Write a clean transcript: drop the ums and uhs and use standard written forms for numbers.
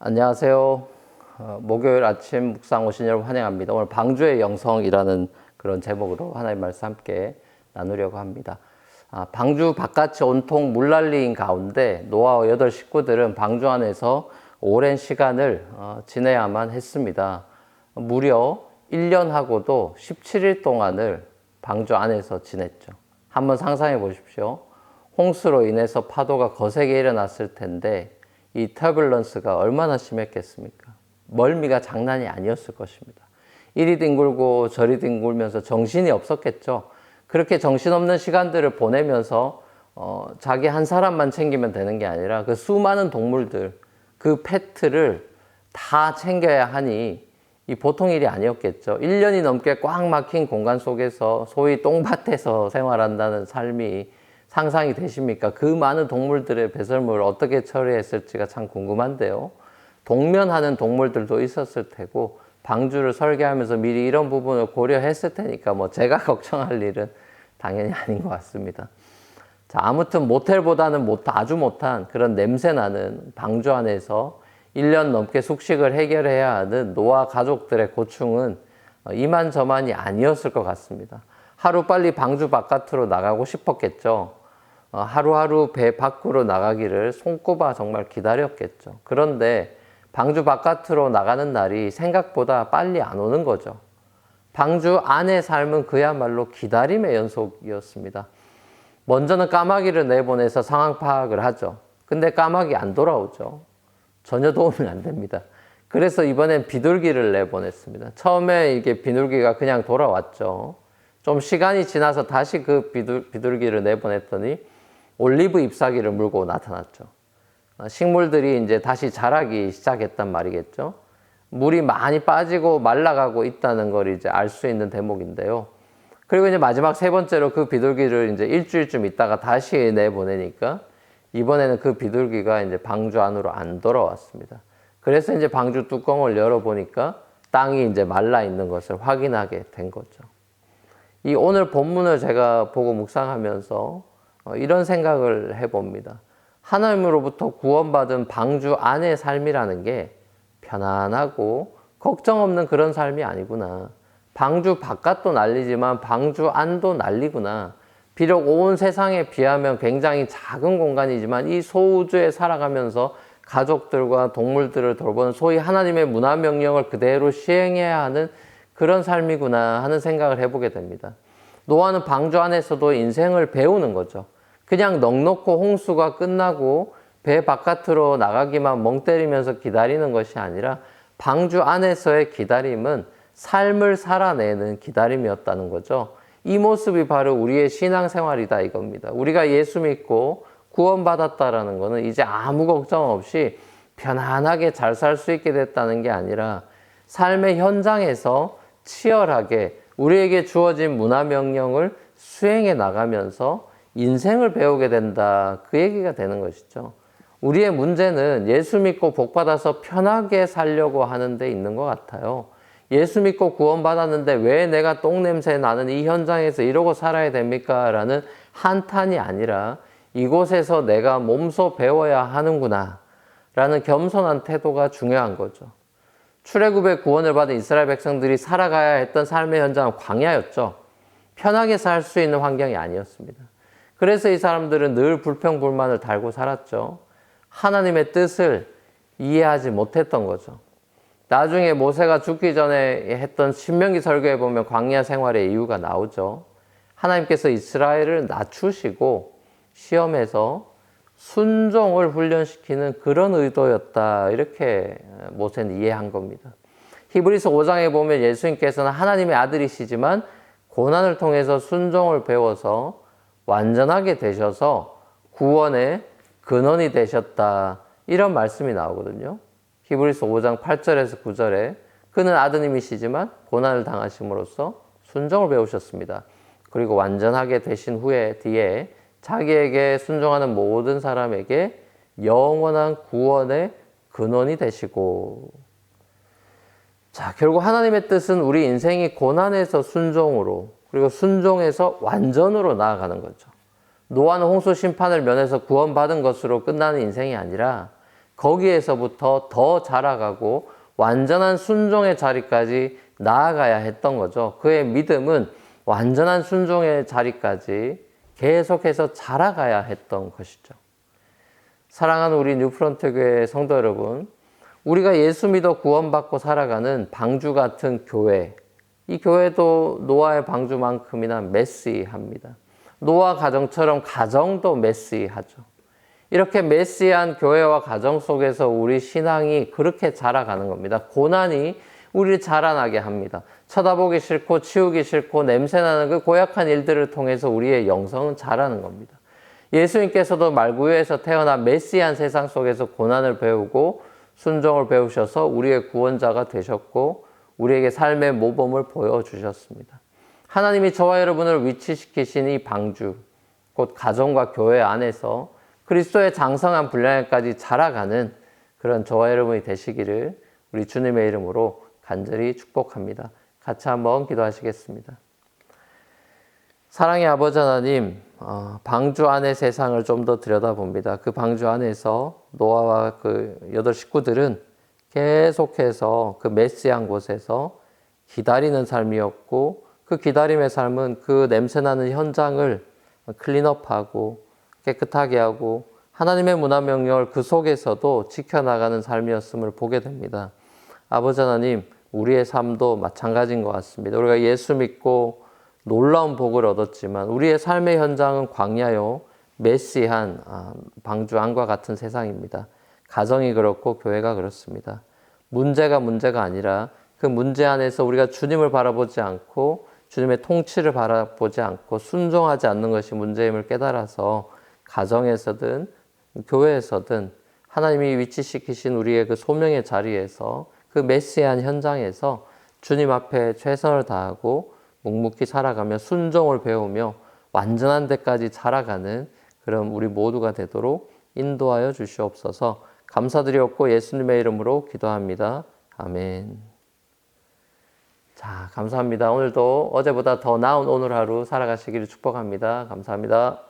안녕하세요. 목요일 아침 묵상 오신 여러분 환영합니다. 오늘 방주의 영성이라는 그런 제목으로 하나님 말씀 함께 나누려고 합니다. 방주 바깥이 온통 물난리인 가운데 노아와 8 식구들은 방주 안에서 오랜 시간을 지내야만 했습니다. 무려 1년하고도 17일 동안을 방주 안에서 지냈죠. 한번 상상해 보십시오. 홍수로 인해서 파도가 거세게 일어났을 텐데 이 터뷸런스가 얼마나 심했겠습니까? 멀미가 장난이 아니었을 것입니다. 이리 뒹굴고 저리 뒹굴면서 정신이 없었겠죠. 그렇게 정신없는 시간들을 보내면서 자기 한 사람만 챙기면 되는 게 아니라 그 수많은 동물들, 그 페트를 다 챙겨야 하니 이 보통 일이 아니었겠죠. 1년이 넘게 꽉 막힌 공간 속에서 소위 똥밭에서 생활한다는 삶이 상상이 되십니까? 그 많은 동물들의 배설물을 어떻게 처리했을지가 참 궁금한데요. 동면하는 동물들도 있었을 테고 방주를 설계하면서 미리 이런 부분을 고려했을 테니까 제가 걱정할 일은 당연히 아닌 것 같습니다. 자, 아무튼 모텔보다는 아주 못한 그런 냄새나는 방주 안에서 1년 넘게 숙식을 해결해야 하는 노아 가족들의 고충은 이만저만이 아니었을 것 같습니다. 하루빨리 방주 바깥으로 나가고 싶었겠죠. 하루하루 배 밖으로 나가기를 손꼽아 정말 기다렸겠죠. 그런데 방주 바깥으로 나가는 날이 생각보다 빨리 안 오는 거죠. 방주 안의 삶은 그야말로 기다림의 연속이었습니다. 먼저는 까마귀를 내보내서 상황 파악을 하죠. 근데 까마귀 안 돌아오죠. 전혀 도움이 안 됩니다. 그래서 이번엔 비둘기를 내보냈습니다. 처음에 이게 비둘기가 그냥 돌아왔죠. 좀 시간이 지나서 다시 그 비둘기를 내보냈더니 올리브 잎사귀를 물고 나타났죠. 식물들이 이제 다시 자라기 시작했단 말이겠죠. 물이 많이 빠지고 말라가고 있다는 걸 이제 알 수 있는 대목인데요. 그리고 이제 마지막 3번째로 그 비둘기를 이제 일주일쯤 있다가 다시 내보내니까 이번에는 그 비둘기가 이제 방주 안으로 안 돌아왔습니다. 그래서 이제 방주 뚜껑을 열어보니까 땅이 이제 말라 있는 것을 확인하게 된 거죠. 이 오늘 본문을 제가 보고 묵상하면서 이런 생각을 해봅니다. 하나님으로부터 구원받은 방주 안의 삶이라는 게 편안하고 걱정 없는 그런 삶이 아니구나. 방주 바깥도 난리지만 방주 안도 난리구나. 비록 온 세상에 비하면 굉장히 작은 공간이지만 이 소우주에 살아가면서 가족들과 동물들을 돌보는 소위 하나님의 문화명령을 그대로 시행해야 하는 그런 삶이구나 하는 생각을 해보게 됩니다. 노아는 방주 안에서도 인생을 배우는 거죠. 그냥 넋놓고 홍수가 끝나고 배 바깥으로 나가기만 멍 때리면서 기다리는 것이 아니라 방주 안에서의 기다림은 삶을 살아내는 기다림이었다는 거죠. 이 모습이 바로 우리의 신앙생활이다 이겁니다. 우리가 예수 믿고 구원받았다라는 것은 이제 아무 걱정 없이 편안하게 잘 살 수 있게 됐다는 게 아니라 삶의 현장에서 치열하게 우리에게 주어진 문화명령을 수행해 나가면서 인생을 배우게 된다. 그 얘기가 되는 것이죠. 우리의 문제는 예수 믿고 복받아서 편하게 살려고 하는 데 있는 것 같아요. 예수 믿고 구원받았는데 왜 내가 똥냄새 나는 이 현장에서 이러고 살아야 됩니까? 라는 한탄이 아니라 이곳에서 내가 몸소 배워야 하는구나 라는 겸손한 태도가 중요한 거죠. 출애굽의 구원을 받은 이스라엘 백성들이 살아가야 했던 삶의 현장은 광야였죠. 편하게 살 수 있는 환경이 아니었습니다. 그래서 이 사람들은 늘 불평불만을 달고 살았죠. 하나님의 뜻을 이해하지 못했던 거죠. 나중에 모세가 죽기 전에 했던 신명기 설교에 보면 광야 생활의 이유가 나오죠. 하나님께서 이스라엘을 낮추시고 시험에서 순종을 훈련시키는 그런 의도였다. 이렇게 모세는 이해한 겁니다. 히브리서 5장에 보면 예수님께서는 하나님의 아들이시지만 고난을 통해서 순종을 배워서 완전하게 되셔서 구원의 근원이 되셨다. 이런 말씀이 나오거든요. 히브리서 5장 8절에서 9절에 그는 아드님이시지만 고난을 당하심으로써 순종을 배우셨습니다. 그리고 완전하게 되신 후에 뒤에 자기에게 순종하는 모든 사람에게 영원한 구원의 근원이 되시고. 자, 결국 하나님의 뜻은 우리 인생이 고난에서 순종으로 그리고 순종에서 완전으로 나아가는 거죠. 노아는 홍수 심판을 면해서 구원받은 것으로 끝나는 인생이 아니라 거기에서부터 더 자라가고 완전한 순종의 자리까지 나아가야 했던 거죠. 그의 믿음은 완전한 순종의 자리까지 계속해서 자라가야 했던 것이죠. 사랑하는 우리 뉴프런트 교회 성도 여러분, 우리가 예수 믿어 구원받고 살아가는 방주 같은 교회, 이 교회도 노아의 방주만큼이나 메시합니다. 노아 가정처럼 가정도 메시하죠. 이렇게 메시한 교회와 가정 속에서 우리 신앙이 그렇게 자라가는 겁니다. 고난이 우리를 자라나게 합니다. 쳐다보기 싫고 치우기 싫고 냄새나는 그 고약한 일들을 통해서 우리의 영성은 자라는 겁니다. 예수님께서도 말구유에서 태어나 메시한 세상 속에서 고난을 배우고 순종을 배우셔서 우리의 구원자가 되셨고 우리에게 삶의 모범을 보여주셨습니다. 하나님이 저와 여러분을 위치시키신 이 방주, 곧 가정과 교회 안에서 그리스도의 장성한 분량까지 자라가는 그런 저와 여러분이 되시기를 우리 주님의 이름으로 간절히 축복합니다. 같이 한번 기도하시겠습니다. 사랑의 아버지 하나님, 방주 안의 세상을 좀 더 들여다봅니다. 그 방주 안에서 노아와 그 8 식구들은 계속해서 그 메시한 곳에서 기다리는 삶이었고 그 기다림의 삶은 그 냄새나는 현장을 클린업하고 깨끗하게 하고 하나님의 문화 명령을 그 속에서도 지켜나가는 삶이었음을 보게 됩니다. 아버지 하나님, 우리의 삶도 마찬가지인 것 같습니다. 우리가 예수 믿고 놀라운 복을 얻었지만 우리의 삶의 현장은 광야요, 메시한 방주 안과 같은 세상입니다. 가정이 그렇고 교회가 그렇습니다. 문제가 아니라 그 문제 안에서 우리가 주님을 바라보지 않고 주님의 통치를 바라보지 않고 순종하지 않는 것이 문제임을 깨달아서 가정에서든 교회에서든 하나님이 위치시키신 우리의 그 소명의 자리에서 그 메시한 현장에서 주님 앞에 최선을 다하고 묵묵히 살아가며 순종을 배우며 완전한 데까지 자라가는 그런 우리 모두가 되도록 인도하여 주시옵소서. 감사드리옵고 예수님의 이름으로 기도합니다. 아멘. 자, 감사합니다. 오늘도 어제보다 더 나은 오늘 하루 살아가시기를 축복합니다. 감사합니다.